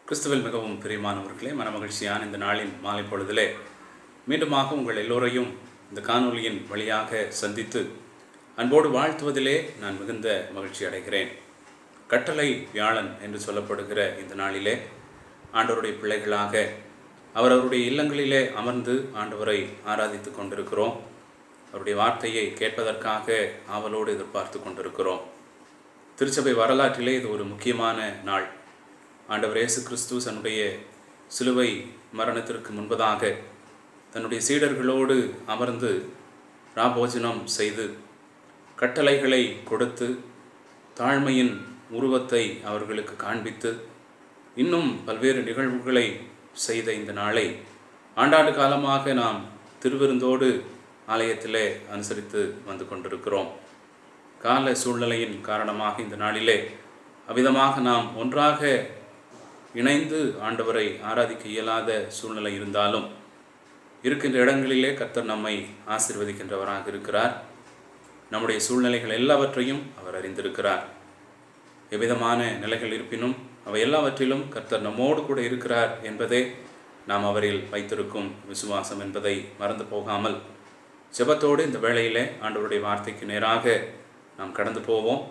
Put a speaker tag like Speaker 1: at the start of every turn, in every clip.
Speaker 1: கிறிஸ்துவில் மிகவும் பிரியமானவர்களே, மனமகிழ்ச்சியான இந்த நாளின் மாலை பொழுதிலே மீண்டுமாக உங்கள் எல்லோரையும் இந்த காணொலியின் வழியாக சந்தித்து அன்போடு வாழ்த்துவதிலே நான் மிகுந்த மகிழ்ச்சி அடைகிறேன். கட்டளை வியாழன் என்று சொல்லப்படுகிற இந்த நாளிலே ஆண்டவருடைய பிள்ளைகளாக அவரவருடைய இல்லங்களிலே அமர்ந்து ஆண்டவரை ஆராதித்து கொண்டிருக்கிறோம். அவருடைய வார்த்தையை கேட்பதற்காக ஆவலோடு எதிர்பார்த்து கொண்டிருக்கிறோம். திருச்சபை வரலாற்றிலே இது ஒரு முக்கியமான நாள். ஆண்டவர் இயேசு கிறிஸ்து தன்னுடைய சிலுவை மரணத்திற்கு முன்பதாக தன்னுடைய சீடர்களோடு அமர்ந்து ராபோஜனம் செய்து கட்டளைகளை கொடுத்து தாழ்மையின் உருவத்தை அவர்களுக்கு காண்பித்து இன்னும் பல்வேறு நிகழ்வுகளை செய்த இந்த நாளை ஆண்டாண்டு காலமாக நாம் திருவிருந்தோடு ஆலயத்திலே அனுசரித்து வந்து கொண்டிருக்கிறோம். கால சூழ்நிலையின் காரணமாக இந்த நாளிலே அவ்விதமாக நாம் ஒன்றாக இணைந்து ஆண்டவரை ஆராதிக்க இயலாத சூழ்நிலை இருந்தாலும் இருக்கின்ற இடங்களிலே கர்த்தர் நம்மை ஆசீர்வதிக்கின்றவராக இருக்கிறார். நம்முடைய சூழ்நிலைகள் எல்லாவற்றையும் அவர் அறிந்திருக்கிறார். எவ்விதமான நிலைகள் இருப்பினும் அவை எல்லாவற்றிலும் கர்த்தர் நம்மோடு கூட இருக்கிறார் என்பதே நாம் அவரில் வைத்திருக்கும் விசுவாசம் என்பதை மறந்து போகாமல் ஜெபத்தோடு இந்த வேளையிலே ஆண்டவருடைய வார்த்தைக்கு நேராக நாம் கடந்து போவோம்.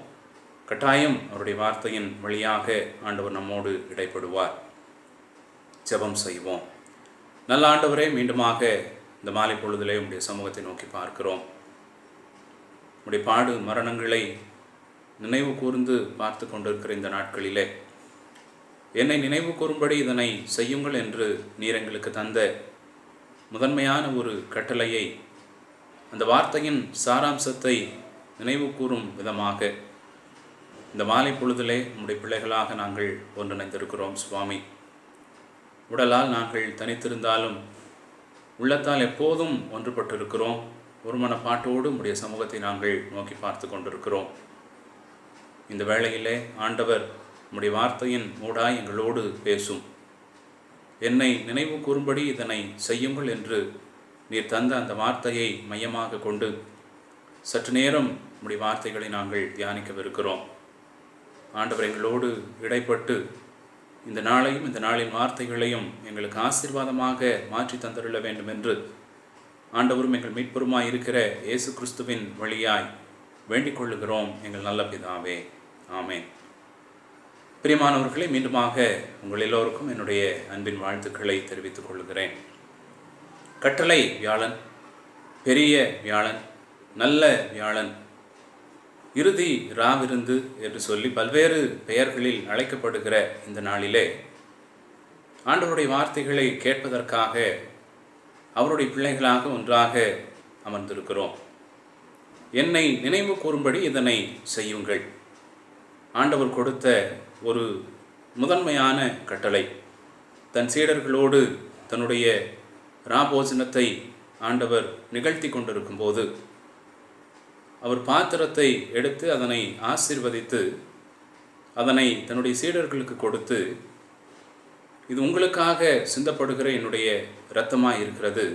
Speaker 1: கட்டாயம் அவருடைய வார்த்தையின் வழியாக ஆண்டவர் நம்மோடு இடைப்படுவார். ஜெபம் செய்வோம். நல்ல ஆண்டவரே, மீண்டுமாக இந்த மாலை பொழுதிலே உடைய சமூகத்தை நோக்கி பார்க்கிறோம். உடைய பாடு மரணங்களை நினைவு கூர்ந்து பார்த்து கொண்டிருக்கிற இந்த நாட்களிலே என்னை நினைவு கூறும்படி இதனை செய்யுங்கள் என்று நீர் எங்களுக்கு தந்த முதன்மையான ஒரு கட்டளையை, அந்த வார்த்தையின் சாராம்சத்தை நினைவு கூறும் விதமாக இந்த மாலை பொழுதிலே உம்முடைய பிள்ளைகளாக நாங்கள் ஒன்றிணைந்திருக்கிறோம். சுவாமி, உடலால் நாங்கள் தனித்திருந்தாலும் உள்ளத்தால் எப்போதும் ஒன்றுபட்டிருக்கிறோம். ஒரு மனப்பாட்டோடு உம்முடைய சமூகத்தை நாங்கள் நோக்கி பார்த்து கொண்டிருக்கிறோம். இந்த வேளையிலே ஆண்டவர் உம்முடைய வார்த்தையின் மூடாய் எங்களோடு பேசும். என்னை நினைவு கூறும்படி இதனை செய்யுங்கள் என்று நீர் தந்த அந்த வார்த்தையை மையமாக கொண்டு சற்று நேரம் உம்முடைய வார்த்தைகளை நாங்கள் தியானிக்கவிருக்கிறோம். ஆண்டவர் எங்களோடு இடைப்பட்டு இந்த நாளையும் இந்த நாளின் வார்த்தைகளையும் எங்களுக்கு ஆசீர்வாதமாக மாற்றி தந்தருள வேண்டும் என்று ஆண்டவரும் எங்கள் மீட்பருமாய் இருக்கிற இயேசு கிறிஸ்துவின் வழியாய் வேண்டிக் கொள்ளுகிறோம் எங்கள் நல்ல பிதாவே. ஆமென். பிரியமானவர்களே, மீண்டுமாக உங்கள் எல்லோருக்கும் என்னுடைய அன்பின் வாழ்த்துக்களை தெரிவித்துக் கொள்கிறேன். கட்டளை வியாழன், பெரிய வியாழன், நல்ல வியாழன், இறுதி ராவிருந்து என்று சொல்லி பல்வேறு பெயர்களில் அழைக்கப்படுகிற இந்த நாளிலே ஆண்டவருடைய வார்த்தைகளை கேட்பதற்காக அவருடைய பிள்ளைகளாக ஒன்றாக அமர்ந்திருக்கிறோம். என்னை நினைவு கூறும்படி இதனை செய்யுங்கள். ஆண்டவர் கொடுத்த ஒரு முதன்மையான கட்டளை. தன் சீடர்களோடு தன்னுடைய ராபோஜனத்தை ஆண்டவர் நிகழ்த்தி கொண்டிருக்கும் போது அவர் பாத்திரத்தை எடுத்து அதனை ஆசீர்வதித்து அதனை தன்னுடைய சீடர்களுக்கு கொடுத்து, இது உங்களுக்காக சிந்தப்படுகிற என்னுடைய இரத்தமாய் இருக்கிறது,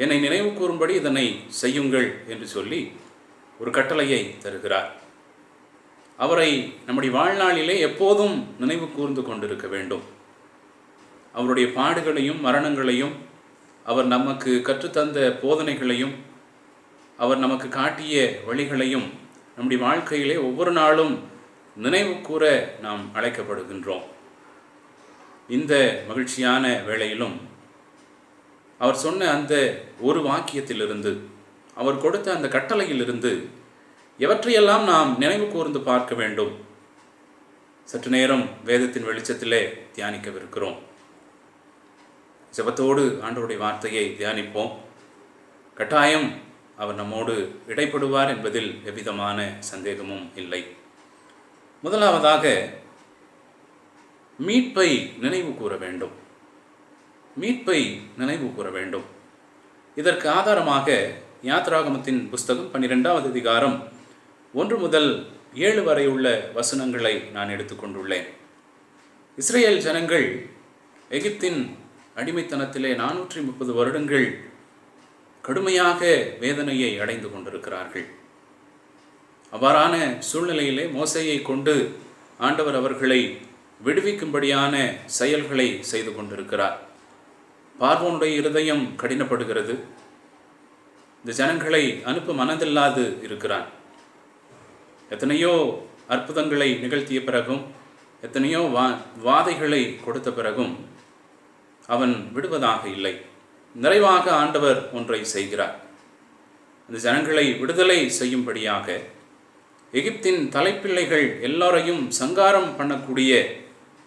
Speaker 1: என்னை நினைவு கூறும்படி இதனை செய்யுங்கள் என்று சொல்லி ஒரு கட்டளையை தருகிறார். அவரை நம்முடைய வாழ்நாளிலே எப்போதும் நினைவு கூர்ந்து கொண்டிருக்க வேண்டும். அவருடைய பாடுகளையும் மரணங்களையும், அவர் நமக்கு கற்றுத்தந்த போதனைகளையும், அவர் நமக்கு காட்டிய வழிகளையும் நம்முடைய வாழ்க்கையிலே ஒவ்வொரு நாளும் நினைவு கூற நாம் அழைக்கப்படுகின்றோம். இந்த மகிழ்ச்சியான வேளையிலும் அவர் சொன்ன அந்த ஒரு வாக்கியத்திலிருந்து, அவர் கொடுத்த அந்த கட்டளையிலிருந்து எவற்றையெல்லாம் நாம் நினைவு கூர்ந்து பார்க்க வேண்டும், சற்று நேரம் வேதத்தின் வெளிச்சத்திலே தியானிக்கவிருக்கிறோம். ஜெபத்தோடு ஆண்டவருடைய வார்த்தையை தியானிப்போம். கட்டாயம் அவர் நம்மோடு இடைப்படுவார் என்பதில் எவ்விதமான சந்தேகமும் இல்லை. முதலாவதாக மீட்பை நினைவு கூற வேண்டும். மீட்பை நினைவு கூற வேண்டும். இதற்கு ஆதாரமாக யாத்ராகமத்தின் புஸ்தகம் 12வது அதிகாரம் 1 முதல் 7 வரை உள்ள வசனங்களை நான் எடுத்துக்கொண்டுள்ளேன். இஸ்ரேல் ஜனங்கள் எகிப்தின் அடிமைத்தனத்திலே 430 வருடங்கள் கடுமையாக வேதனையை அடைந்து கொண்டிருக்கிறார்கள். அவ்வாறான சூழ்நிலையிலே மோசேயை கொண்டு ஆண்டவர் அவர்களை விடுவிக்கும்படியான செயல்களை செய்து கொண்டிருக்கிறார். பார்வோனுடைய இருதயம் கடினப்படுகிறது. இந்த ஜனங்களை அனுப்ப மனதில்லாது இருக்கிறான். எத்தனையோ அற்புதங்களை நிகழ்த்திய பிறகும், எத்தனையோ வாதைகளை கொடுத்த பிறகும் அவன் விடுவதாக இல்லை. நிறைவாக ஆண்டவர் ஒன்றை செய்கிறார். இந்த ஜனங்களை விடுதலை செய்யும்படியாக எகிப்தின் தலைப்பிள்ளைகள் எல்லோரையும் சங்காரம் பண்ணக்கூடிய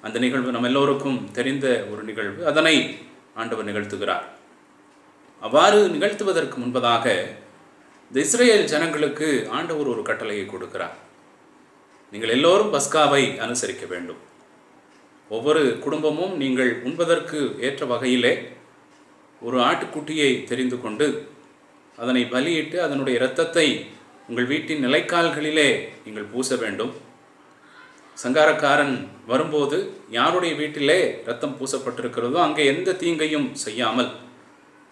Speaker 1: அந்த நிகழ்வு நம்ம எல்லோருக்கும் தெரிந்த ஒரு நிகழ்வு. அதனை ஆண்டவர் நிகழ்த்துகிறார். அவ்வாறு நிகழ்த்துவதற்கு முன்பதாக இந்த இஸ்ரேல் ஜனங்களுக்கு ஆண்டவர் ஒரு கட்டளையை கொடுக்கிறார். நீங்கள் எல்லோரும் பஸ்காவை அனுசரிக்க வேண்டும். ஒவ்வொரு குடும்பமும் நீங்கள் உண்பதற்கு ஏற்ற வகையிலே ஒரு ஆட்டுக்குட்டியை தெரிந்து கொண்டு அதனை பலியிட்டு அதனுடைய இரத்தத்தை உங்கள் வீட்டின் நிலைக்கால்களிலே நீங்கள் பூச வேண்டும். சங்காரக்காரன் வரும்போது யாருடைய வீட்டிலே இரத்தம் பூசப்பட்டிருக்கிறதோ அங்கே எந்த தீங்கையும் செய்யாமல்,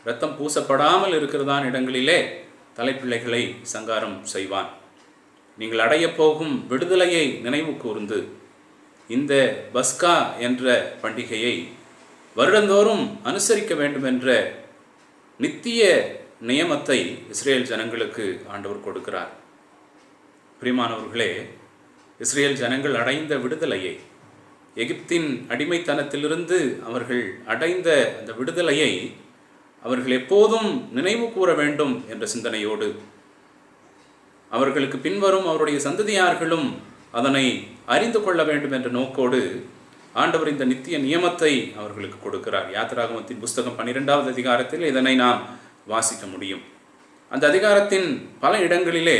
Speaker 1: இரத்தம் பூசப்படாமல் இருக்கிறதான இடங்களிலே தலைப்பிள்ளைகளை சங்காரம் செய்வான். நீங்கள் அடைய போகும் விடுதலையை நினைவு கூர்ந்து இந்த பஸ்கா என்ற பண்டிகையை வருடந்தோறும் அனுசரிக்க வேண்டும் என்ற நித்திய நியமத்தை இஸ்ரேல் ஜனங்களுக்கு ஆண்டவர் கொடுக்கிறார். பிரியமானவர்களே, இஸ்ரேல் ஜனங்கள் அடைந்த விடுதலையை, எகிப்தின் அடிமைத்தனத்திலிருந்து அவர்கள் அடைந்த அந்த விடுதலையை அவர்கள் எப்போதும் நினைவு கூற வேண்டும் என்ற சிந்தனையோடு, அவர்களுக்கு பின்வரும் அவருடைய சந்ததியார்களும் அதனை அறிந்து கொள்ள வேண்டும் என்ற நோக்கோடு ஆண்டவர் இந்த நித்திய நியமத்தை அவர்களுக்கு கொடுக்கிறார். யாத்திராகமத்தின் புஸ்தகம் 12வது அதிகாரத்தில் இதனை நாம் வாசிக்க முடியும். அந்த அதிகாரத்தின் பல இடங்களிலே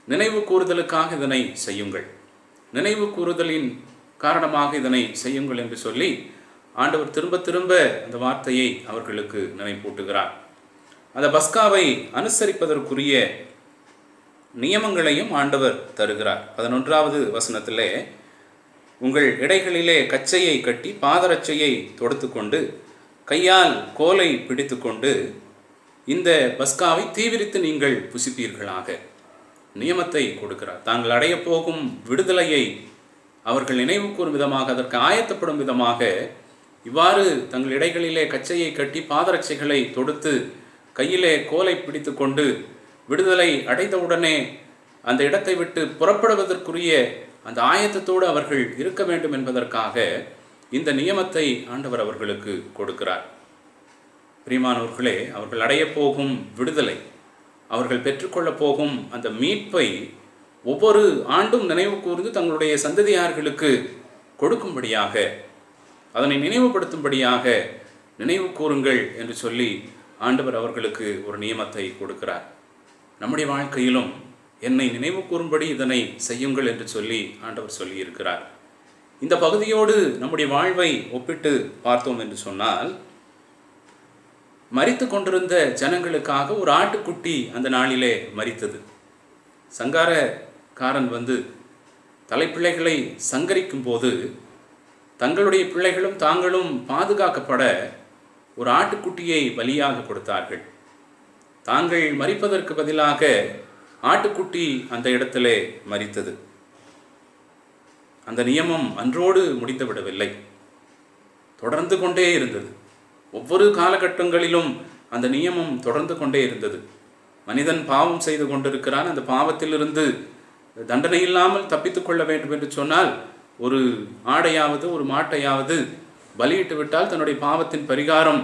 Speaker 1: நினைவு கூறுதலுக்காக இதனை செய்யுங்கள், நினைவு கூறுதலின் காரணமாக இதனை செய்யுங்கள் என்று சொல்லி ஆண்டவர் திரும்ப திரும்ப அந்த வார்த்தையை அவர்களுக்கு நினைப்பூட்டுகிறார். அந்த பஸ்காவை அனுசரிப்பதற்குரிய நியமங்களையும் ஆண்டவர் தருகிறார். 11வது வசனத்திலே, உங்கள் இடைகளிலே கச்சையை கட்டி பாதரட்சையை தொடுத்து கொண்டு கையால் கோலை பிடித்து கொண்டு இந்த பஸ்காவை தீவிரித்து நீங்கள் புசிப்பீர்களாக நியமத்தை கொடுக்கிறார். தாங்கள் அடைய போகும் விடுதலையை அவர்கள் நினைவு கூறும் விதமாக, அதற்கு ஆயத்தப்படும் விதமாக இவ்வாறு தங்கள் இடைகளிலே கச்சையை கட்டி பாதரட்சைகளை தொடுத்து கையிலே கோலை பிடித்து கொண்டு விடுதலை அடைந்தவுடனே அந்த இடத்தை விட்டு புறப்படுவதற்குரிய அந்த ஆயத்தத்தோடு அவர்கள் இருக்க வேண்டும் என்பதற்காக இந்த நியமத்தை ஆண்டவர் அவர்களுக்கு கொடுக்கிறார். பிரியமானவர்களே, அவர்கள் அடைய போகும் விடுதலை, அவர்கள் பெற்றுக்கொள்ளப் போகும் அந்த மீட்பை ஒவ்வொரு ஆண்டும் நினைவு கூர்ந்து தங்களுடைய சந்ததியார்களுக்கு கொடுக்கும்படியாக, அதனை நினைவுபடுத்தும்படியாக நினைவு கூறுங்கள் என்று சொல்லி ஆண்டவர் அவர்களுக்கு ஒரு நியமத்தை கொடுக்கிறார். நம்முடைய வாழ்க்கையிலும் என்னை நினைவு கூறும்படி இதனை செய்யுங்கள் என்று சொல்லி ஆண்டவர் சொல்லியிருக்கிறார். இந்த பகுதியோடு நம்முடைய வாழ்வை ஒப்பிட்டு பார்த்தோம் என்று சொன்னால், மரித்து கொண்டிருந்த ஜனங்களுக்காக ஒரு ஆட்டுக்குட்டி அந்த நாளிலே மரித்தது. சங்காரக்காரன் வந்து தலைப்பிள்ளைகளை சங்கரிக்கும் போது தங்களுடைய பிள்ளைகளும் தாங்களும் பாதுகாக்கப்பட ஒரு ஆட்டுக்குட்டியை பலியாக கொடுத்தார்கள். தாங்கள் மரிப்பதற்கு பதிலாக ஆட்டுக்குட்டி அந்த இடத்திலே மரித்தது. அந்த நியமம் அன்றோடு முடிந்துவிடவில்லை, தொடர்ந்து கொண்டே இருந்தது. ஒவ்வொரு காலகட்டங்களிலும் அந்த நியமம் தொடர்ந்து கொண்டே இருந்தது. மனிதன் பாவம் செய்து கொண்டிருக்கிறான். அந்த பாவத்திலிருந்து தண்டனை இல்லாமல் தப்பித்துக் கொள்ள வேண்டும் என்று சொன்னால் ஒரு ஆடையாவது ஒரு மாட்டையாவது பலியிட்டு விட்டால் தன்னுடைய பாவத்தின் பரிகாரம்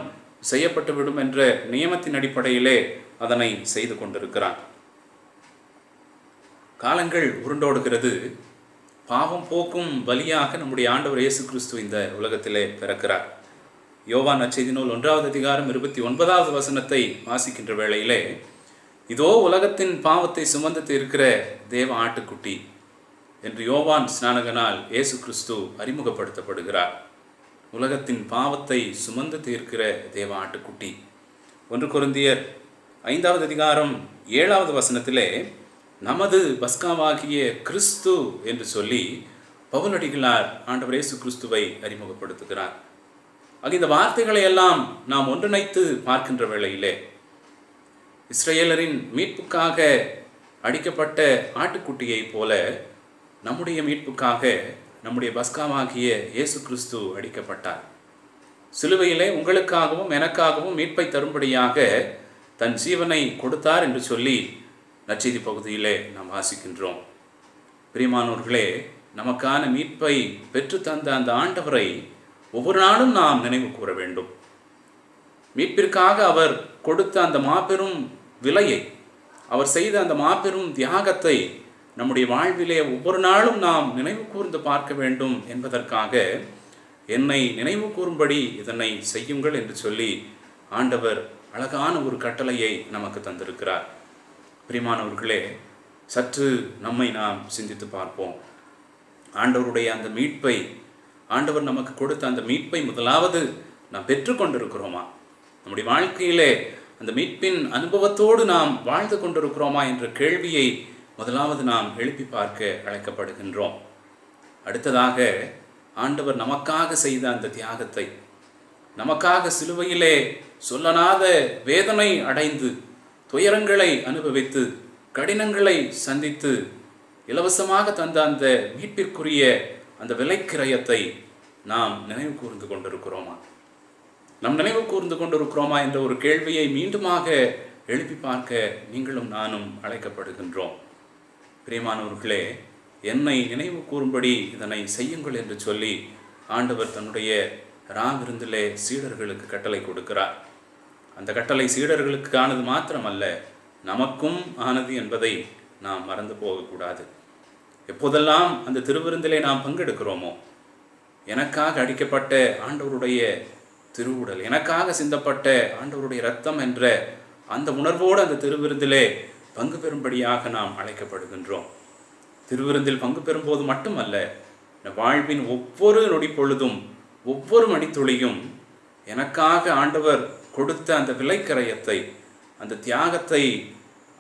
Speaker 1: செய்யப்பட்டு விடும் என்ற நியமத்தின் அடிப்படையிலே அதனை செய்து கொண்டிருக்கிறான். காலங்கள் உருண்டோடுகிறது. பாவம் போக்கும் பலியாக நம்முடைய ஆண்டவர் இயேசு கிறிஸ்து இந்த உலகத்திலே பிறக்கிறார். யோவான் நற்செய்தி நூல் 1வது அதிகாரம் 29வது வசனத்தை வாசிக்கின்ற வேளையிலே, இதோ உலகத்தின் பாவத்தை சுமந்து தீர்க்கிற தேவ ஆட்டுக்குட்டி என்று யோவான் ஸ்நானகனால் இயேசு கிறிஸ்து அறிமுகப்படுத்தப்படுகிறார். உலகத்தின் பாவத்தை சுமந்து தீர்க்கிற தேவ ஆட்டுக்குட்டி. 1 கொரிந்தியர் 5வது அதிகாரம் 7வது வசனத்திலே நமது பஸ்காவாகிய கிறிஸ்து என்று சொல்லி பவுலடிகளார் ஆண்டவர் இயேசு கிறிஸ்துவை அறிமுகப்படுத்துகிறார். இந்த வார்த்தைகளை எல்லாம் நாம் ஒன்றிணைத்து பார்க்கின்ற வேளையிலே, இஸ்ரேலரின் மீட்புக்காக அடிக்கப்பட்ட ஆட்டுக்குட்டியை போல நம்முடைய மீட்புக்காக நம்முடைய பஸ்காவாகிய இயேசு கிறிஸ்து அடிக்கப்பட்டார். சிலுவையிலே உங்களுக்காகவும் எனக்காகவும் மீட்பை தரும்படியாக தன் ஜீவனை கொடுத்தார் என்று சொல்லி நற்செய்தி பகுதியிலே நாம் வாசிக்கின்றோம். பிரியமானவர்களே, நமக்கான மீட்பை பெற்று தந்த அந்த ஆண்டவரை ஒவ்வொரு நாளும் நாம் நினைவு கூற வேண்டும். மீட்பிற்காக அவர் கொடுத்த அந்த மாபெரும் விலையை, அவர் செய்த அந்த மாபெரும் தியாகத்தை நம்முடைய வாழ்விலே ஒவ்வொரு நாளும் நாம் நினைவு கூர்ந்து பார்க்க வேண்டும் என்பதற்காக என்னை நினைவு கூறும்படி இதனை செய்யுங்கள் என்று சொல்லி ஆண்டவர் அழகான ஒரு கட்டளையை நமக்கு தந்திருக்கிறார். பிரியமானவர்களே, சற்று நம்மை நாம் சிந்தித்து பார்ப்போம். ஆண்டவருடைய அந்த மீட்பை, ஆண்டவர் நமக்கு கொடுத்த அந்த மீட்பை முதலாவது நாம் பெற்றுக்கொண்டிருக்கிறோமா? நம்முடைய வாழ்க்கையிலே அந்த மீட்பின் அனுபவத்தோடு நாம் வாழ்ந்து கொண்டிருக்கிறோமா என்ற கேள்வியை முதலாவது நாம் எழுப்பி பார்க்க அழைக்கப்படுகின்றோம். அடுத்ததாக, ஆண்டவர் நமக்காக செய்த அந்த தியாகத்தை, நமக்காக சிலுவையிலே சொல்லனாத வேதனை அடைந்து, துயரங்களை அனுபவித்து, கடினங்களை சந்தித்து இலவசமாக தந்த அந்த மீட்பிற்குரிய அந்த விலைக்கிரயத்தை நாம் நினைவு கூர்ந்து கொண்டிருக்கிறோமா? நாம் நினைவு கூர்ந்து கொண்டிருக்கிறோமா என்ற ஒரு கேள்வியை மீண்டுமாக எழுப்பி பார்க்க நீங்களும் நானும் அழைக்கப்படுகின்றோம். பிரியமானவர்களே, என்னை நினைவு கூறும்படி இதனை செய்யுங்கள் என்று சொல்லி ஆண்டவர் தன்னுடைய ராவிருந்திலே சீடர்களுக்கு கட்டளை கொடுக்கிறார். அந்த கட்டளை சீடர்களுக்கு ஆனது மாத்திரமல்ல, நமக்கும் ஆனது என்பதை நாம் மறந்து போகக்கூடாது. எப்போதெல்லாம் அந்த திருவிருந்திலே நாம் பங்கெடுக்கிறோமோ, எனக்காக அடிக்கப்பட்ட ஆண்டவருடைய திருவுடல், எனக்காக சிந்தப்பட்ட ஆண்டவருடைய இரத்தம் என்ற அந்த உணர்வோடு அந்த திருவிருந்திலே பங்கு பெறும்படியாக நாம் அழைக்கப்படுகின்றோம். திருவிருந்தில் பங்கு பெறும்போது மட்டுமல்ல, வாழ்வின் ஒவ்வொரு நொடி பொழுதும், ஒவ்வொரு மணித்துளியும் எனக்காக ஆண்டவர் கொடுத்த அந்த விலைக்கரையத்தை, அந்த தியாகத்தை,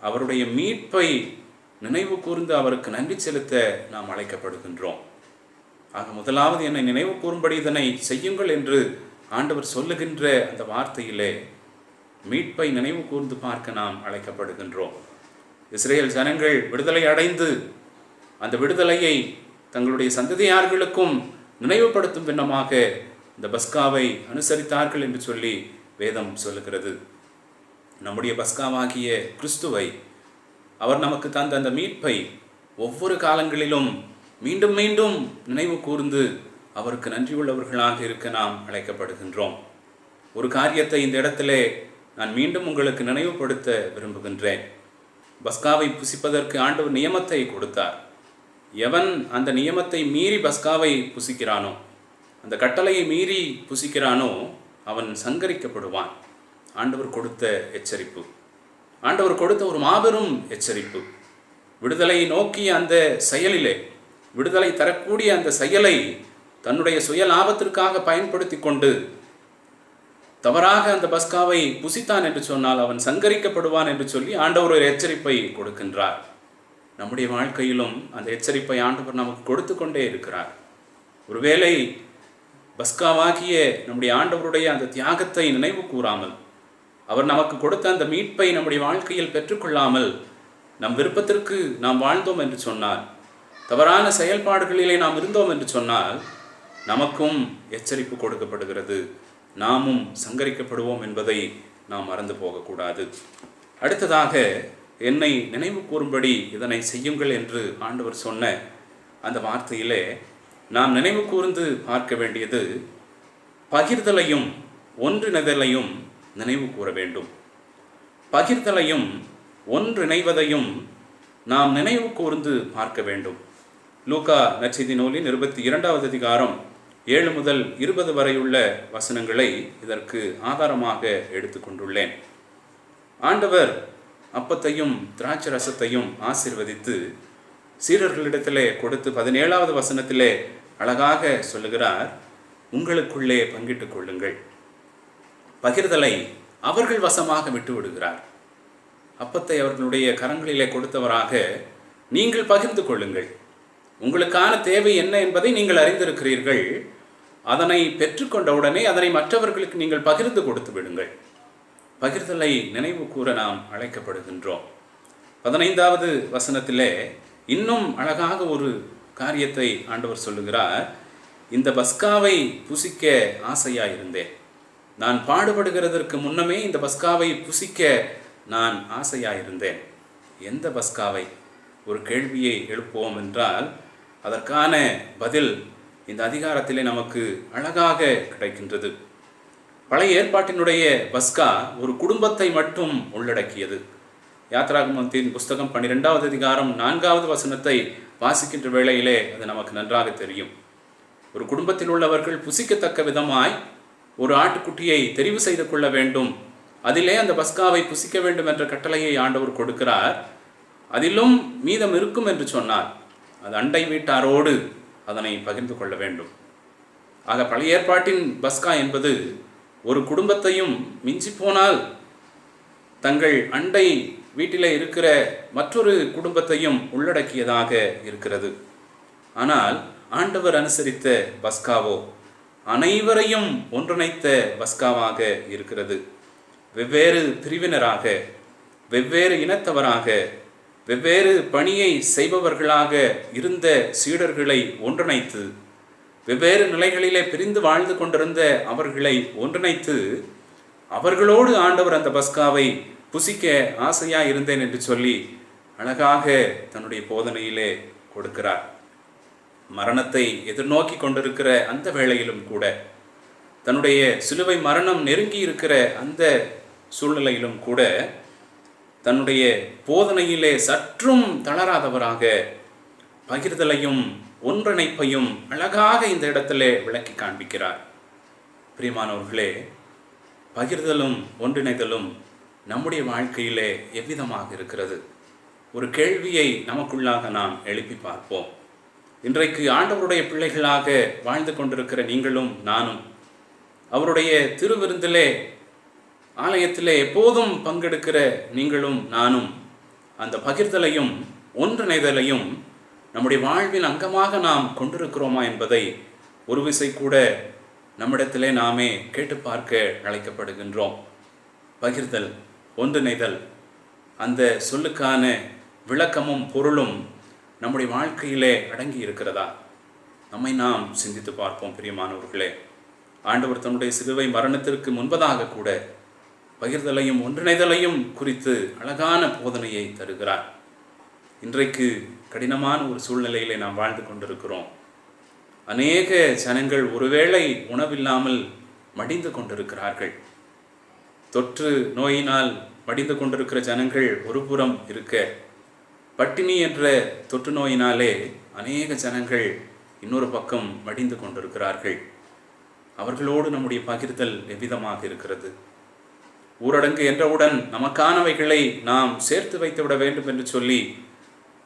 Speaker 1: அவருடைய மீட்பை நினைவு கூர்ந்து அவருக்கு நன்றி செலுத்த நாம் அழைக்கப்படுகின்றோம். ஆக முதலாவது என்னை நினைவு கூறும்படி இதனை செய்யுங்கள் என்று ஆண்டவர் சொல்லுகின்ற அந்த வார்த்தையிலே மீட்பை நினைவு கூர்ந்து பார்க்க நாம் அழைக்கப்படுகின்றோம். இஸ்ரேல் ஜனங்கள் விடுதலை அடைந்து அந்த விடுதலையை தங்களுடைய சந்ததியார்களுக்கும் நினைவுபடுத்தும் விண்ணமாக இந்த பஸ்காவை அனுசரித்தார்கள் என்று சொல்லி வேதம் சொல்லுகிறது. நம்முடைய பஸ்காவாகிய கிறிஸ்துவை, அவர் நமக்கு தந்த அந்த மீட்பை ஒவ்வொரு காலங்களிலும் மீண்டும் மீண்டும் நினைவு கூர்ந்து அவருக்கு நன்றி உள்ளவர்களாக இருக்க நாம் அழைக்கப்படுகின்றோம். ஒரு காரியத்தை இந்த இடத்திலே நான் மீண்டும் உங்களுக்கு நினைவுபடுத்த விரும்புகின்றேன். பஸ்காவை புசிப்பதற்கு ஆண்டவர் நியமத்தை கொடுத்தார். எவன் அந்த நியமத்தை மீறி பஸ்காவை புசிக்கிறானோ, அந்த கட்டளையை மீறி புசிக்கிறானோ, அவன் சங்கரிக்கப்படுவான். ஆண்டவர் கொடுத்த எச்சரிப்பு, ஆண்டவர் கொடுத்த ஒரு மாபெரும் எச்சரிப்பு. விடுதலை நோக்கிய அந்த செயலிலே, விடுதலை தரக்கூடிய அந்த செயலை தன்னுடைய சுய லாபத்திற்காக பயன்படுத்தி கொண்டு தவறாக அந்த பஸ்காவை புசித்தான் என்று சொன்னால் அவன் சங்கரிக்கப்படுவான் என்று சொல்லி ஆண்டவர் ஒரு எச்சரிப்பை கொடுக்கின்றார். நம்முடைய வாழ்க்கையிலும் அந்த எச்சரிப்பை ஆண்டவர் நமக்கு கொடுத்து கொண்டே இருக்கிறார். ஒருவேளை பஸ்காவாகிய நம்முடைய ஆண்டவருடைய அந்த தியாகத்தை நினைவு கூறாமல், அவர் நமக்கு கொடுத்த அந்த மீட்பை நம்முடைய வாழ்க்கையில் பெற்றுக்கொள்ளாமல் நம் விருப்பத்திற்கு நாம் வாழ்ந்தோம் என்று சொன்னால், தவறான செயல்பாடுகளிலே நாம் இருந்தோம் என்று சொன்னால், நமக்கும் எச்சரிப்பு கொடுக்கப்படுகிறது. நாமும் சங்கரிக்கப்படுவோம் என்பதை நாம் மறந்து போகக்கூடாது. அடுத்ததாக, என்னை நினைவு கூறும்படி இதனை செய்யுங்கள் என்று ஆண்டவர் சொன்ன அந்த வார்த்தையிலே நாம் நினைவு கூர்ந்து பார்க்க வேண்டியது பகிர்தலையும் ஒன்றிணைதலையும் நினைவு கூற வேண்டும். பகிர்தலையும் ஒன்றிணைவதையும் நாம் நினைவு கூர்ந்து பார்க்க வேண்டும். லூக்கா நற்செய்தி நூலின் 22வது அதிகாரம் 7 முதல் 20 வரையுள்ள வசனங்களை இதற்கு ஆதாரமாக எடுத்துக்கொண்டுள்ளேன். ஆண்டவர் அப்பத்தையும் திராட்சை ரசத்தையும் ஆசீர்வதித்து சீடர்களிடத்திலே கொடுத்து 17வது வசனத்திலே அழகாக சொல்லுகிறார், உங்களுக்குள்ளே பங்கிட்டுக் கொள்ளுங்கள். பகிர்தலை அவர்கள் வசமாக விட்டு விடுகிறார். அப்பத்தை அவர்களுடைய கரங்களிலே கொடுத்தவராக நீங்கள் பகிர்ந்து கொள்ளுங்கள். உங்களுக்கான தேவை என்ன என்பதை நீங்கள் அறிந்திருக்கிறீர்கள். அதனை பெற்றுக்கொண்டவுடனே அதனை மற்றவர்களுக்கு நீங்கள் பகிர்ந்து கொடுத்து விடுங்கள். பகிர்தலை நினைவு கூற நாம் அழைக்கப்படுகின்றோம். 15வது வசனத்திலே இன்னும் அழகாக ஒரு காரியத்தை ஆண்டவர் சொல்லுகிறார். இந்த பஸ்காவை புசிக்க ஆசையாயிருந்தேன். நான் பாடுபடுகிறதற்கு முன்னமே இந்த பஸ்காவை புசிக்க நான் ஆசையாயிருந்தேன். எந்த பஸ்காவை? ஒரு கேள்வியை எழுப்புவோம் என்றால் அதற்கான பதில் இந்த அதிகாரத்திலே நமக்கு அழகாக கிடைக்கின்றது. பழைய ஏற்பாட்டினுடைய பஸ்கா ஒரு குடும்பத்தை மட்டும் உள்ளடக்கியது. யாத்ராகமத்தின் புஸ்தகம் 12வது அதிகாரம் 4வது வசனத்தை வாசிக்கின்ற வேளையிலே அது நமக்கு நன்றாக தெரியும். ஒரு குடும்பத்தில் உள்ளவர்கள் புசிக்கத்தக்க விதமாய் ஒரு ஆட்டுக்குட்டியை தெரிவு செய்து கொள்ள வேண்டும். அதிலே அந்த பஸ்காவை புசிக்க வேண்டும் என்ற கட்டளையை ஆண்டவர் கொடுக்கிறார். அதிலும் மீதம் இருக்கும் என்று சொன்னார் அது அண்டை வீட்டாரோடு அதனை பகிர்ந்து கொள்ள வேண்டும். ஆக பழைய ஏற்பாட்டின் பஸ்கா என்பது ஒரு குடும்பத்தையும் மிஞ்சி போனால் தங்கள் அண்டை வீட்டில் இருக்கிற மற்றொரு குடும்பத்தையும் உள்ளடக்கியதாக இருக்கிறது. ஆனால் ஆண்டவர் அனுசரித்த பஸ்காவோ அனைவரையும் ஒன்றிணைத்த பஸ்காவாக இருக்கிறது. வெவ்வேறு பிரிவினராக, வெவ்வேறு இனத்தவராக, வெவ்வேறு பணியை செய்பவர்களாக இருந்த சீடர்களை ஒன்றிணைத்து, வெவ்வேறு நிலைகளிலே பிரிந்து வாழ்ந்து கொண்டிருந்த அவர்களை ஒன்றிணைத்து, அவர்களோடு ஆண்டவர் அந்த பஸ்காவை புசிக்க ஆசையாக இருந்தேன் என்று சொல்லி அழகாக தன்னுடைய போதனையிலே கொடுக்கிறார். மரணத்தை எதிர்நோக்கி கொண்டிருக்கிற அந்த வேளையிலும் கூட, தன்னுடைய சிலுவை மரணம் நெருங்கி இருக்கிற அந்த சூழ்நிலையிலும் கூட தன்னுடைய போதனையிலே சற்றும் தளராதவராக பகிர்தலையும் ஒன்றிணைப்பையும் அழகாக இந்த இடத்திலே விளக்கி காண்பிக்கிறார். பிரியமானவர்களே, பகிர்தலும் ஒன்றிணைதலும் நம்முடைய வாழ்க்கையிலே எவ்விதமாக இருக்கிறது? ஒரு கேள்வியை நமக்குள்ளாக நாம் எழுப்பி பார்ப்போம். இன்றைக்கு ஆண்டவருடைய பிள்ளைகளாக வாழ்ந்து கொண்டிருக்கிற நீங்களும் நானும் அவருடைய திருவிருந்திலே ஆலயத்திலே எப்போதும் பங்கெடுக்கிற நீங்களும் நானும் அந்த பகிர்தலையும் ஒன்றிணைதலையும் நம்முடைய வாழ்வின் அங்கமாக நாம் கொண்டிருக்கிறோமா என்பதை ஒரு விசை கூட நம்மிடத்திலே நாமே கேட்டு பார்க்க அழைக்கப்படுகின்றோம். பகிர்தல், ஒன்றிணைதல், அந்த சொல்லுக்கான விளக்கமும் பொருளும் நம்முடைய வாழ்க்கையிலே அடங்கி இருக்கிறதா? நம்மை நாம் சிந்தித்து பார்ப்போம். பிரியமானவர்களே, ஆண்டவர் தன்னுடைய சிலுவை மரணத்திற்கு முன்பதாக கூட பகிர்தலையும் ஒன்றிணைதலையும் குறித்து அழகான போதனையை தருகிறார். இன்றைக்கு கடினமான ஒரு சூழ்நிலையிலே நாம் வாழ்ந்து கொண்டிருக்கிறோம். அநேக ஜனங்கள் ஒருவேளை உணவில்லாமல் மடிந்து கொண்டிருக்கிறார்கள். தொற்று நோயினால் மடிந்து கொண்டிருக்கிற ஜனங்கள் ஒரு புறம் இருக்க, பட்டினி என்ற தொற்று நோயினாலே அநேக ஜனங்கள் இன்னொரு பக்கம் மடிந்து கொண்டிருக்கிறார்கள். அவர்களோடு நம்முடைய பகிர்தல் எவ்விதமாக இருக்கிறது? ஊரடங்கு என்றவுடன் நமக்கானவைகளை நாம் சேர்த்து வைத்து விட வேண்டும் என்று சொல்லி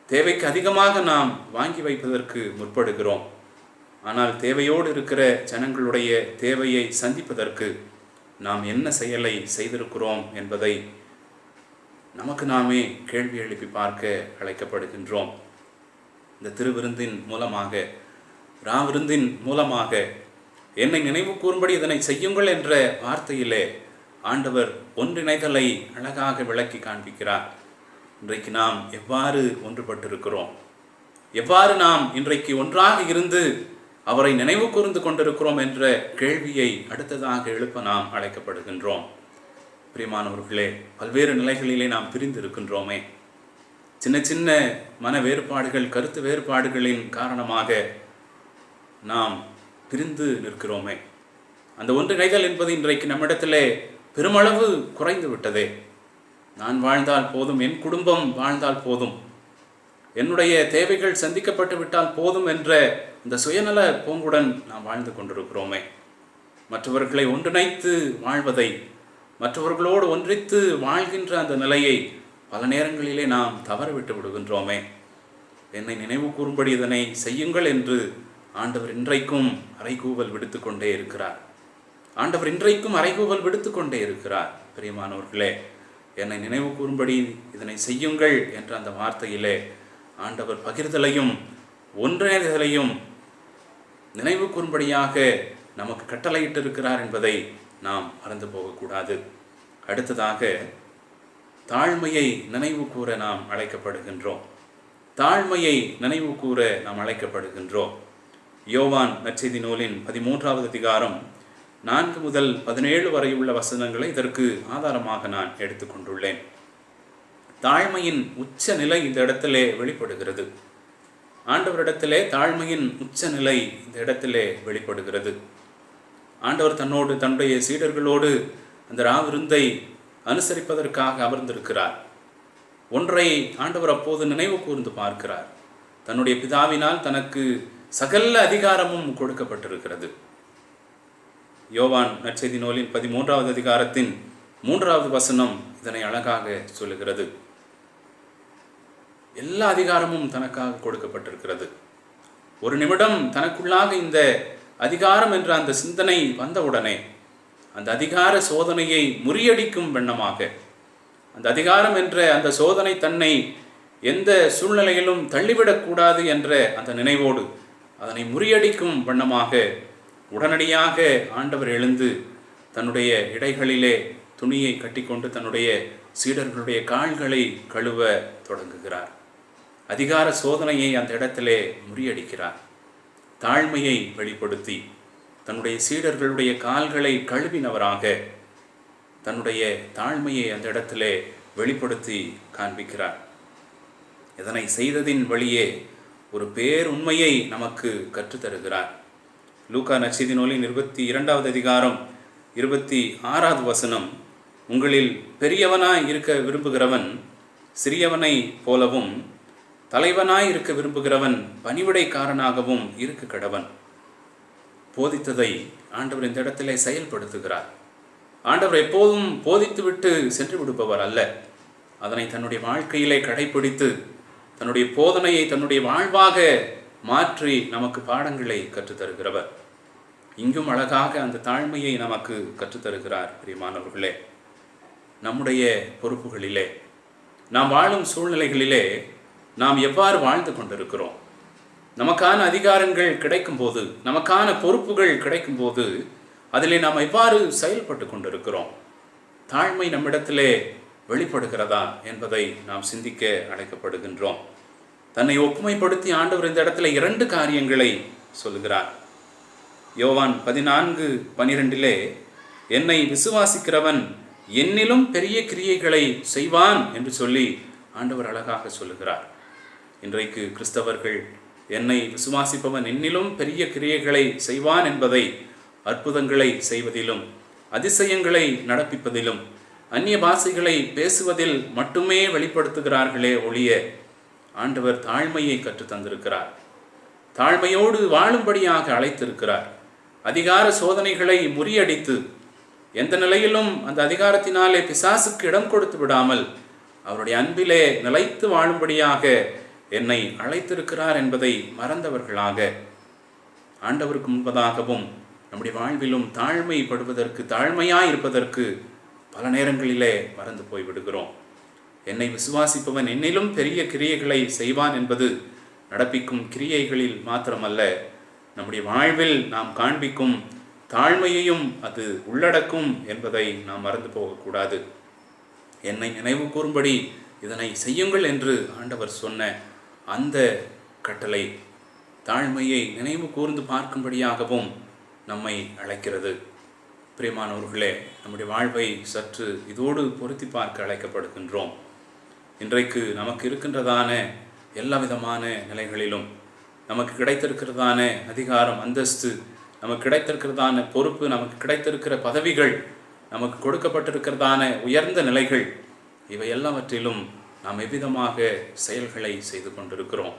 Speaker 1: தேவைக்கு அதிகமாக நாம் வாங்கி வைப்பதற்கு முற்படுகிறோம். ஆனால் தேவையோடு இருக்கிற ஜனங்களுடைய தேவையை சந்திப்பதற்கு நாம் என்ன செயலை செய்திருக்கிறோம் என்பதை நமக்கு நாமே கேள்வி எழுப்பி பார்க்க அழைக்கப்படுகின்றோம். இந்த திருவிருந்தின் மூலமாக, ராவிருந்தின் மூலமாக என்னை நினைவு கூறும்படி இதனை செய்யுங்கள் என்ற வார்த்தையிலே ஆண்டவர் ஒன்றிணைதலை அழகாக விளக்கி காண்பிக்கிறார். இன்றைக்கு நாம் எவ்வாறு ஒன்றுபட்டிருக்கிறோம்? எவ்வாறு நாம் இன்றைக்கு ஒன்றாக இருந்து அவரை நினைவு கூர்ந்து கொண்டிருக்கிறோம் என்ற கேள்வியை அடுத்ததாக எழுப்ப நாம் அழைக்கப்படுகின்றோம். பிரியமானவர்களே, பல்வேறு நிலைகளிலே நாம் பிரிந்து இருக்கின்றோமே. சின்ன சின்ன மன வேறுபாடுகள், கருத்து வேறுபாடுகளின் காரணமாக நாம் பிரிந்து நிற்கிறோமே. அந்த ஒன்றிணைதல் என்பது இன்றைக்கு நம்மிடத்திலே பெருமளவு குறைந்து விட்டதே. நான் வாழ்ந்தால் போதும், என் குடும்பம் வாழ்ந்தால் போதும், என்னுடைய தேவைகள் சந்திக்கப்பட்டு விட்டால் போதும் என்ற இந்த சுயநல போங்குடன் நாம் வாழ்ந்து கொண்டிருக்கிறோமே. மற்றவர்களை ஒன்றிணைத்து வாழ்வதை, மற்றவர்களோடு ஒன்றித்து வாழ்கின்ற அந்த நிலையை பல நேரங்களிலே நாம் தவறவிட்டு விடுகின்றோமே. என்னை நினைவு கூறும்படி இதனை செய்யுங்கள் என்று ஆண்டவர் இன்றைக்கும் அறைகூவல் விடுத்து கொண்டே இருக்கிறார். ஆண்டவர் இன்றைக்கும் அறைகூவல் விடுத்து கொண்டே இருக்கிறார். பிரியமானவர்களே, என்னை நினைவு கூறும்படி இதனை செய்யுங்கள் என்ற அந்த வார்த்தையிலே ஆண்டவர் பகிர்தலையும் ஒன்றிணைதலையும் நினைவு கூறும்படியாக நமக்கு கட்டளையிட்டு இருக்கிறார் என்பதை நாம் மறந்து போகக்கூடாது. அடுத்ததாக தாழ்மையை நினைவு கூற நாம் அழைக்கப்படுகின்றோம். தாழ்மையை நினைவு கூற நாம் அழைக்கப்படுகின்றோம். யோவான் நற்செய்தி நூலின் 13வது அதிகாரம் 4 முதல் 17 வரை உள்ள வசனங்களை இதற்கு ஆதாரமாக நான் எடுத்துக்கொண்டுள்ளேன். தாழ்மையின் உச்ச நிலை இந்த இடத்திலே வெளிப்படுகிறது. ஆண்டவரிடத்திலே தாழ்மையின் உச்ச நிலை இந்த இடத்திலே வெளிப்படுகிறது. ஆண்டவர் தன்னுடைய சீடர்களோடு அந்த ராவிருந்தை அனுசரிப்பதற்காக அமர்ந்திருக்கிறார். ஒன்றை ஆண்டவர் அப்போது நினைவு கூர்ந்து பார்க்கிறார். தன்னுடைய பிதாவினால் தனக்கு சகல அதிகாரமும் கொடுக்கப்பட்டிருக்கிறது. யோவான் நற்செய்தி நூலின் 13வது அதிகாரத்தின் 3வது வசனம் இதனை அழகாக சொல்லுகிறது. எல்லா அதிகாரமும் தனக்காக கொடுக்கப்பட்டிருக்கிறது. ஒரு நிமிடம் தனக்குள்ளாக இந்த அதிகாரம் என்ற அந்த சிந்தனை வந்தவுடனே அந்த அதிகார சோதனையை முறியடிக்கும் வண்ணமாக, அந்த அதிகாரம் என்ற அந்த சோதனை தன்னை எந்த சூழ்நிலையிலும் தள்ளிவிடக்கூடாது என்ற அந்த நினைவோடு அதனை முறியடிக்கும் வண்ணமாக உடனடியாக ஆண்டவர் எழுந்து தன்னுடைய இடைகளிலே துணியை கட்டிக்கொண்டு தன்னுடைய சீடர்களுடைய கால்களை கழுவ தொடங்குகிறார். அதிகார சோதனையை அந்த இடத்திலே முறியடிக்கிறார். தாழ்மையை வெளிப்படுத்தி தன்னுடைய சீடர்களுடைய கால்களை கழுவினவராக தன்னுடைய தாழ்மையை அந்த இடத்திலே வெளிப்படுத்தி காண்பிக்கிறார். இதனை செய்ததின் வழியே ஒரு பேருண்மையை நமக்கு கற்றுத்தருகிறார். லூக்கா நற்செய்தி நூலின் 22வது அதிகாரம் 26வது வசனம், உங்களில் பெரியவனாய் இருக்க விரும்புகிறவன் சிறியவனை போலவும் தலைவனாய் இருக்க விரும்புகிறவன் பணிவிடைக்காரனாகவும் இருக்க கடவன். போதித்ததை ஆண்டவர் இந்த இடத்திலே செயல்படுத்துகிறார். ஆண்டவர் எப்போதும் போதித்துவிட்டு சென்று விடுபவர் அல்ல. அதனை தன்னுடைய வாழ்க்கையிலே கடைபிடித்து தன்னுடைய போதனையை தன்னுடைய வாழ்வாக மாற்றி நமக்கு பாடங்களை கற்றுத்தருகிறவர். இங்கும் அழகாக அந்த தாழ்மையை நமக்கு கற்றுத்தருகிறார். பிரியமானவர்களே, நம்முடைய பொறுப்புகளிலே, நாம் வாழும் சூழ்நிலைகளிலே நாம் எவ்வாறு வாழ்ந்து கொண்டிருக்கிறோம்? நமக்கான அதிகாரங்கள் கிடைக்கும்போது, நமக்கான பொறுப்புகள் கிடைக்கும்போது அதிலே நாம் எவ்வாறு செயல்பட்டு கொண்டிருக்கிறோம்? தாழ்மை நம்மிடத்திலே வெளிப்படுகிறதா என்பதை நாம் சிந்திக்க அழைக்கப்படுகின்றோம். தன்னை ஒப்புமைப்படுத்தி ஆண்டவர் இந்த இடத்துல 2 காரியங்களை சொல்லுகிறார். யோவான் 14:12 என்னை விசுவாசிக்கிறவன் என்னிலும் பெரிய கிரியைகளை செய்வான் என்று சொல்லி ஆண்டவர் அழகாக சொல்லுகிறார். இன்றைக்கு கிறிஸ்தவர்கள் என்னை விசுவாசிப்பவன் என்னிலும் பெரிய கிரியைகளை செய்வான் என்பதை அற்புதங்களை செய்வதிலும் அதிசயங்களை நடப்பிப்பதிலும் அந்நிய பாஷைகளை பேசுவதில் மட்டுமே வெளிப்படுத்துகிறார்களே ஒழிய ஆண்டவர் தாழ்மையை கற்றுத்தந்திருக்கிறார். தாழ்மையோடு வாழும்படியாக அழைத்திருக்கிறார். அதிகார சோதனைகளை முறியடித்து எந்த நிலையிலும் அந்த அதிகாரத்தினாலே பிசாசுக்கு இடம் கொடுத்து விடாமல் அவருடைய அன்பிலே நிலைத்து வாழும்படியாக என்னை அழைத்திருக்கிறார் என்பதை மறந்தவர்களாக ஆண்டவருக்கு முன்பதாகவும் நம்முடைய வாழ்விலும் தாழ்மைப்படுவதற்கு, தாழ்மையாயிருப்பதற்கு பல நேரங்களிலே மறந்து போய்விடுகிறோம். என்னை விசுவாசிப்பவன் என்னிலும் பெரிய கிரியைகளை செய்வான் என்பது நடப்பிக்கும் கிரியைகளில் மாத்திரமல்ல, நம்முடைய வாழ்வில் நாம் காண்பிக்கும் தாழ்மையையும் அது உள்ளடக்கும் என்பதை நாம் மறந்து போகக்கூடாது. என்னை நினைவு கூறும்படி இதனை செய்யுங்கள் என்று ஆண்டவர் சொன்ன அந்த கட்டளை தாழ்மையை நினைவு கூர்ந்து பார்க்கும்படியாகவும் நம்மை அழைக்கிறது. பிரியமானவர்களே, நம்முடைய வாழ்வை சற்று இதோடு பொருத்தி பார்க்க அழைக்கப்படுகின்றோம். இன்றைக்கு நமக்கு இருக்கின்றதான எல்லா விதமான நிலைகளிலும், நமக்கு கிடைத்திருக்கிறதான அதிகாரம், அந்தஸ்து, நமக்கு கிடைத்திருக்கிறதான பொறுப்பு, நமக்கு கிடைத்திருக்கிற பதவிகள், நமக்கு கொடுக்கப்பட்டிருக்கிறதான உயர்ந்த நிலைகள், இவை எல்லாவற்றிலும் நாம் எவ்விதமாக செயல்களை செய்து கொண்டிருக்கிறோம்?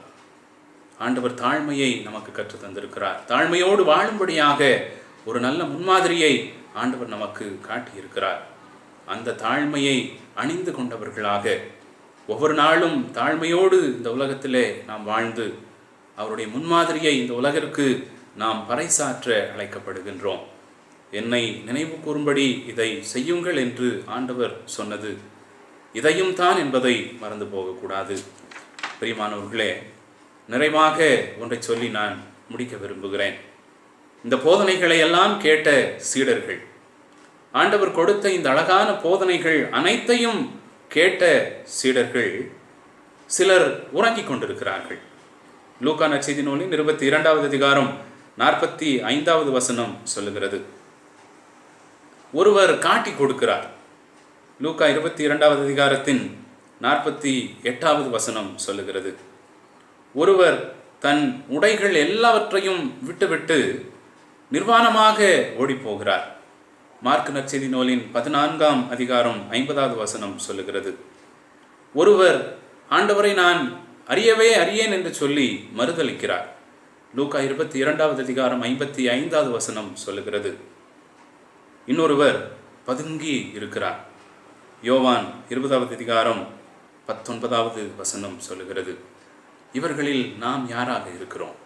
Speaker 1: ஆண்டவர் தாழ்மையை நமக்கு கற்றுத் தந்திருக்கிறார். தாழ்மையோடு வாழும்படியாக ஒரு நல்ல முன்மாதிரியை ஆண்டவர் நமக்கு காட்டியிருக்கிறார். அந்த தாழ்மையை அணிந்து கொண்டவர்களாக ஒவ்வொரு நாளும் தாழ்மையோடு இந்த உலகத்திலே நாம் வாழ்ந்து அவருடைய முன்மாதிரியை இந்த உலகிற்கு நாம் பறைசாற்ற அழைக்கப்படுகின்றோம். என்னை நினைவு கூறும்படி இதை செய்யுங்கள் என்று ஆண்டவர் சொன்னது இதையும் தான் என்பதை மறந்து போகக்கூடாது. பிரியமானவர்களே, நிறைவாக ஒன்றை சொல்லி நான் முடிக்க விரும்புகிறேன். இந்த போதனைகளை எல்லாம் கேட்ட சீடர்கள், ஆண்டவர் கொடுத்த இந்த அழகான போதனைகள் அனைத்தையும் கேட்ட சீடர்கள் சிலர் உறங்கிக் கொண்டிருக்கிறார்கள். லூக்கா நற்செய்தி நூலின் 22வது அதிகாரம் 45வது வசனம் சொல்லுகிறது. ஒருவர் காட்டி கொடுக்கிறார். லூக்கா 22வது அதிகாரத்தின் 48வது வசனம் சொல்லுகிறது. ஒருவர் தன் உடைகள் எல்லாவற்றையும் விட்டுவிட்டு நிர்வாணமாக ஓடிப்போகிறார். மார்க்கு நற்செய்தி நூலின் 14ஆம் அதிகாரம் 50வது வசனம் சொல்லுகிறது. ஒருவர் ஆண்டவரை நான் அறியவே அறியேன் என்று சொல்லி மறுதலிக்கிறார். லூக்கா 22வது அதிகாரம் 55வது வசனம் சொல்லுகிறது. இன்னொருவர் பதுங்கி இருக்கிறார். யோவான் 20வது அதிகாரம் 19வது வசனம் சொல்லுகிறது. இவர்களில் நாம் யாராக இருக்கிறோம்?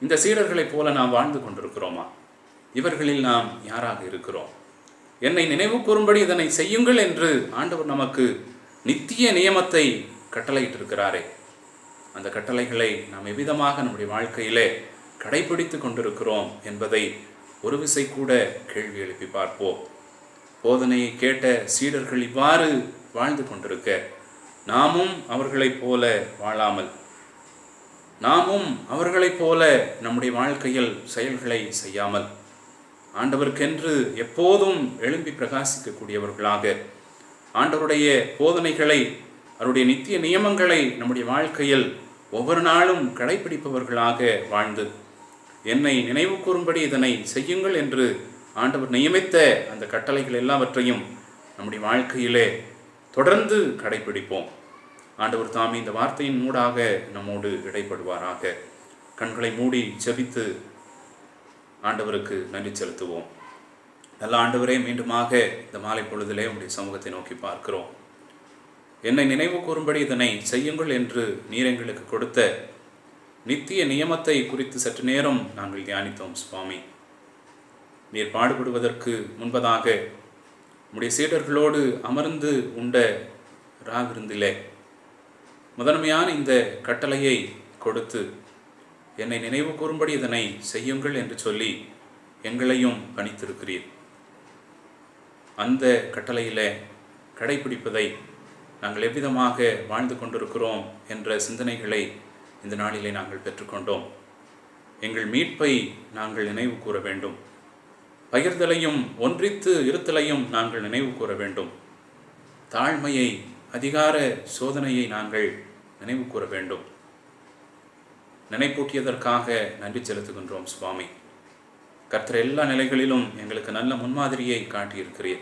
Speaker 1: இந்த சீடர்களைப் போல நாம் வாழ்ந்து கொண்டிருக்கிறோமா? இவர்களில் நாம் யாராக இருக்கிறோம்? என்னை நினைவு கூறும்படி இதனை செய்யுங்கள் என்று ஆண்டவர் நமக்கு நித்திய நியமத்தை கட்டளையிட்டிருக்கிறாரே, அந்த கட்டளைகளை நாம் எவ்விதமாக நம்முடைய வாழ்க்கையிலே கடைபிடித்து கொண்டிருக்கிறோம் என்பதை ஒரு விசை கூட கேள்வி எழுப்பி பார்ப்போம். போதனையை கேட்ட சீடர்கள் இவ்வாறு வாழ்ந்து கொண்டிருக்க, நாமும் அவர்களைப் போல வாழாமல், நாமும் அவர்களைப் போல நம்முடைய வாழ்க்கையில் செயல்களை செய்யாமல், ஆண்டவருக்கென்று எப்போதும் எழும்பி பிரகாசிக்கக்கூடியவர்களாக, ஆண்டவருடைய போதனைகளை, அவருடைய நித்திய நியமங்களை நம்முடைய வாழ்க்கையில் ஒவ்வொரு நாளும் கடைபிடிப்பவர்களாக வாழ்ந்து, என்னை நினைவு கூறும்படி இதனை செய்யுங்கள் என்று ஆண்டவர் நியமித்த அந்த கட்டளைகள் எல்லாவற்றையும் நம்முடைய வாழ்க்கையிலே தொடர்ந்து கடைபிடிப்போம். ஆண்டவர் தாமே இந்த வார்த்தையின் மூடாக நம்மோடு இடைப்படுவாராக. கண்களை மூடி ஜெபித்து ஆண்டவருக்கு நன்றி செலுத்துவோம். நல்ல ஆண்டவரே, மீண்டுமாக இந்த மாலை பொழுதிலே உங்களுடைய சமூகத்தை நோக்கி பார்க்கிறோம். என்னை நினைவு கூறும்படி இதனை செய்யுங்கள் என்று நீர் எங்களுக்கு கொடுத்த நித்திய நியமத்தை குறித்து சற்று நேரம் நாங்கள் தியானித்தோம். சுவாமி, நீர் பாடுபடுவதற்கு முன்பதாக உம்முடைய சீடர்களோடு அமர்ந்து உண்ட ராவிருந்திலே முதன்மையான இந்த கட்டளையை கொடுத்து, என்னை நினைவு கூறும்படி இதனை செய்யுங்கள் என்று சொல்லி எங்களையும் பணித்திருக்கிறீர். அந்த கட்டளையிலே கடைபிடிப்பதை நாங்கள் எவ்விதமாக வாழ்ந்து கொண்டிருக்கிறோம் என்ற சிந்தனைகளை இந்த நாளிலே நாங்கள் பெற்றுக்கொண்டோம். எங்கள் மீட்பை நாங்கள் நினைவு கூற வேண்டும். பகிர்தலையும் ஒன்றித்து இருத்தலையும் நாங்கள் நினைவு கூற வேண்டும். தாழ்மையை, அதிகார சோதனையை நாங்கள் நினைவு கூற வேண்டும். நினைப்பூட்டியதற்காக நன்றி செலுத்துகின்றோம். சுவாமி, கர்த்தர் எல்லா நிலைகளிலும் எங்களுக்கு நல்ல முன்மாதிரியை காட்டியிருக்கிறீர்.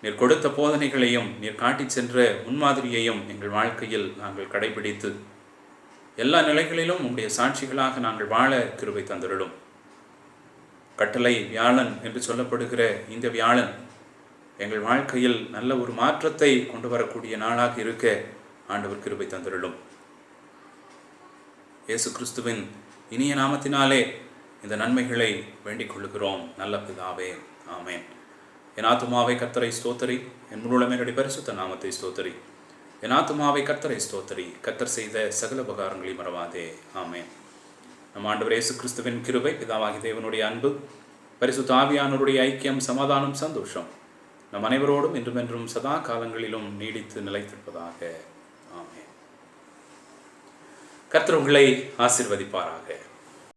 Speaker 1: நீர் கொடுத்த போதனைகளையும் நீர் காட்டிச் சென்ற முன்மாதிரியையும் எங்கள் வாழ்க்கையில் நாங்கள் கடைபிடித்து எல்லா நிலைகளிலும் உம்முடைய சாட்சிகளாக நாங்கள் வாழ கிருபை தந்திருளும். கட்டளை வியாழன் என்று சொல்லப்படுகிற இந்த வியாழன் எங்கள் வாழ்க்கையில் நல்ல ஒரு மாற்றத்தை கொண்டு வரக்கூடிய நாளாக இருக்க ஆண்டவர் கிருபை தந்திருளும். இயேசு கிறிஸ்துவின் இனிய நாமத்தினாலே இந்த நன்மைகளை வேண்டிக் கொள்ளுகிறோம் நல்ல பிதாவே, ஆமேன். என் ஆத்துமாவை கர்த்தரை ஸ்தோத்தரி, என் முழுமையுடைய பரிசுத்த நாமத்தை ஸ்தோத்தரி. என் ஆத்துமாவை கர்த்தரை ஸ்தோத்தரி, கர்த்தர் செய்த சகல உபகாரங்களை மறவாதே, ஆமேன். நம் ஆண்டவர் இயேசு கிறிஸ்துவின் கிருபை, பிதாவாகி தேவனுடைய அன்பு, பரிசுத்த ஆவியானவருடைய ஐக்கியம், சமாதானம், சந்தோஷம் நம் அனைவரோடும் இன்றுமென்றும் சதா காலங்களிலும் நீடித்து நிலைத்திருப்பதாக, ஆமேன். கர்த்தர் உங்களை ஆசீர்வதிப்பாராக.